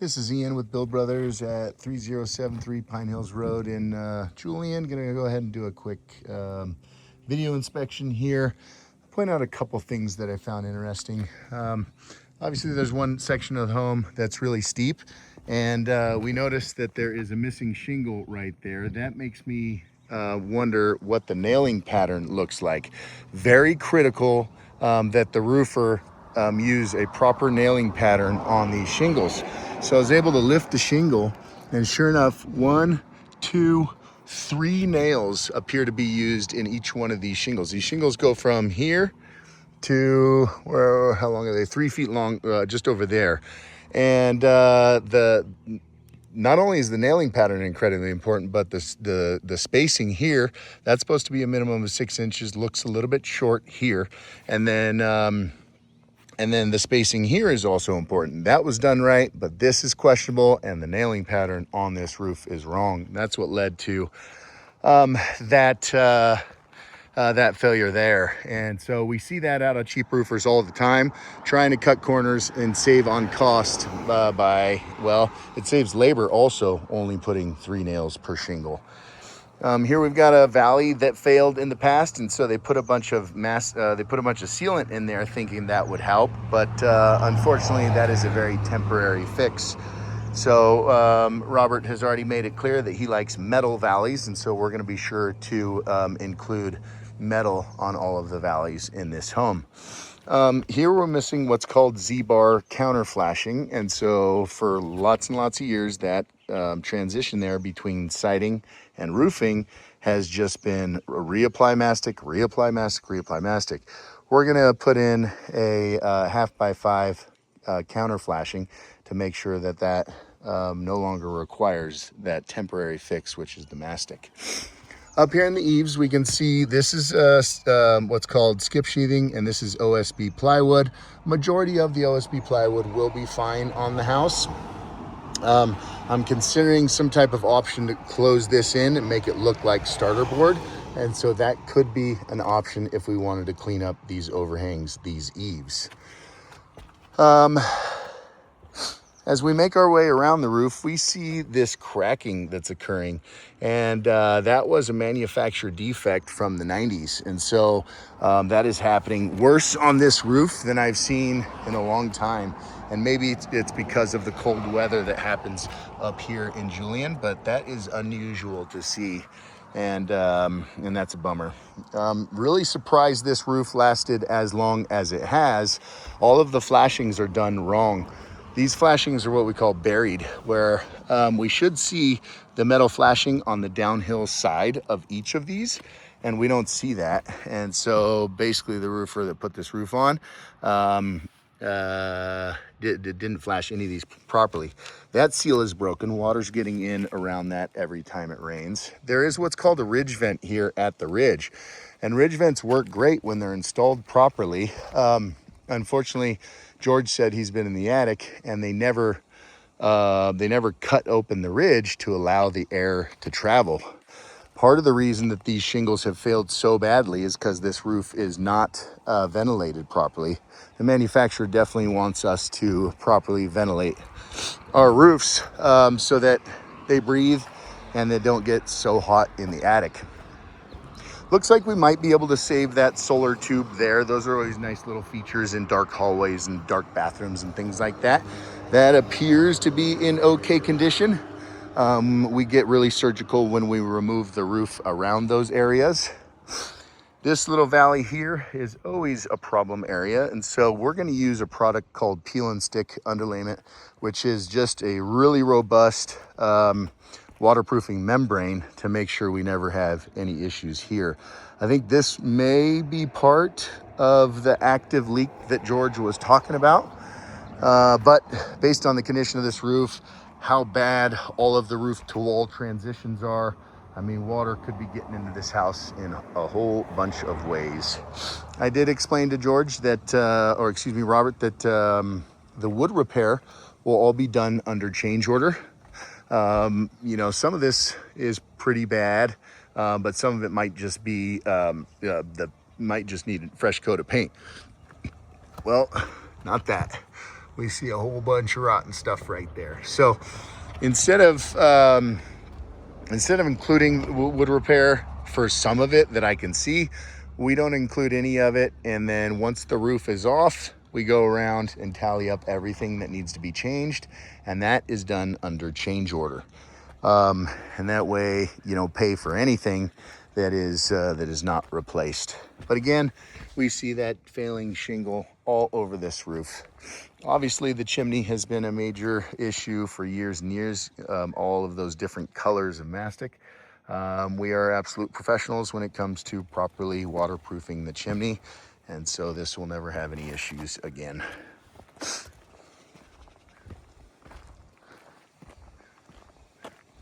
This is Ian with Build Brothers at 3073 Pine Hills Road in Julian. Gonna go ahead and do a quick video inspection here. Point out a couple things that I found interesting. Obviously there's one section of the home that's really steep, and we noticed that there is a missing shingle right there. That makes me wonder what the nailing pattern looks like. Very critical that the roofer use a proper nailing pattern on these shingles. So I was able to lift the shingle, and sure enough, 1, 2, 3 nails appear to be used in each one of these shingles. These shingles go from here to, where, how long are they? 3 feet long, just over there. And not only is the nailing pattern incredibly important, but the spacing here, that's supposed to be a minimum of 6 inches, looks a little bit short here. And then the spacing here is also important. That was done right, but this is questionable, and the nailing pattern on this roof is wrong. That's what led to that failure there. And so we see that out of cheap roofers all the time, trying to cut corners and save on cost well, it saves labor also, only putting 3 nails per shingle. Here we've got a valley that failed in the past, and so they put a bunch of sealant in there thinking that would help, but unfortunately that is a very temporary fix. So Robert has already made it clear that he likes metal valleys, and so we're going to be sure to include metal on all of the valleys in this home. Here we're missing what's called Z-bar counter flashing, and so for lots and lots of years that transition there between siding and roofing has just been reapply mastic, reapply mastic, reapply mastic. We're gonna put in a 1/2x5 counter flashing to make sure that that no longer requires that temporary fix, which is the mastic. Up here in the eaves, we can see this is what's called skip sheathing, and this is OSB plywood. Majority of the OSB plywood will be fine on the house. I'm considering some type of option to close this in and make it look like starter board. And so that could be an option if we wanted to clean up these overhangs, these eaves. As we make our way around the roof, we see this cracking that's occurring, and that was a manufacturer defect from the 90s. And so that is happening worse on this roof than I've seen in a long time. And maybe it's because of the cold weather that happens up here in Julian, but that is unusual to see. And that's a bummer. Really surprised this roof lasted as long as it has. All of the flashings are done wrong. These flashings are what we call buried, where we should see the metal flashing on the downhill side of each of these, and we don't see that. And so basically the roofer that put this roof on didn't flash any of these properly. That seal is broken. Water's getting in around that every time it rains. There is what's called a ridge vent here at the ridge, and ridge vents work great when they're installed properly. Unfortunately, George said he's been in the attic, and they never cut open the ridge to allow the air to travel. Part of the reason that these shingles have failed so badly is because this roof is not ventilated properly. The manufacturer definitely wants us to properly ventilate our roofs so that they breathe and they don't get so hot in the attic. Looks like we might be able to save that solar tube there. Those are always nice little features in dark hallways and dark bathrooms and things like that. That appears to be in okay condition. We get really surgical when we remove the roof around those areas. This little valley here is always a problem area, and so we're going to use a product called Peel and Stick Underlayment, which is just a really robust waterproofing membrane to make sure we never have any issues here. I think this may be part of the active leak that George was talking about, but based on the condition of this roof, how bad all of the roof to wall transitions are, I mean, water could be getting into this house in a whole bunch of ways. I did explain to George that, Robert, that the wood repair will all be done under change order. You know, some of this is pretty bad, but some of it might just be, might just need a fresh coat of paint. Well, not that. we see a whole bunch of rotten stuff right there. So instead of including wood repair for some of it that I can see, we don't include any of it. And then once the roof is off, we go around and tally up everything that needs to be changed. And that is done under change order. And that way, you know, pay for anything that is not replaced. But again, we see that failing shingle all over this roof. Obviously, the chimney has been a major issue for years and years, all of those different colors of mastic. We are absolute professionals when it comes to properly waterproofing the chimney, and so this will never have any issues again.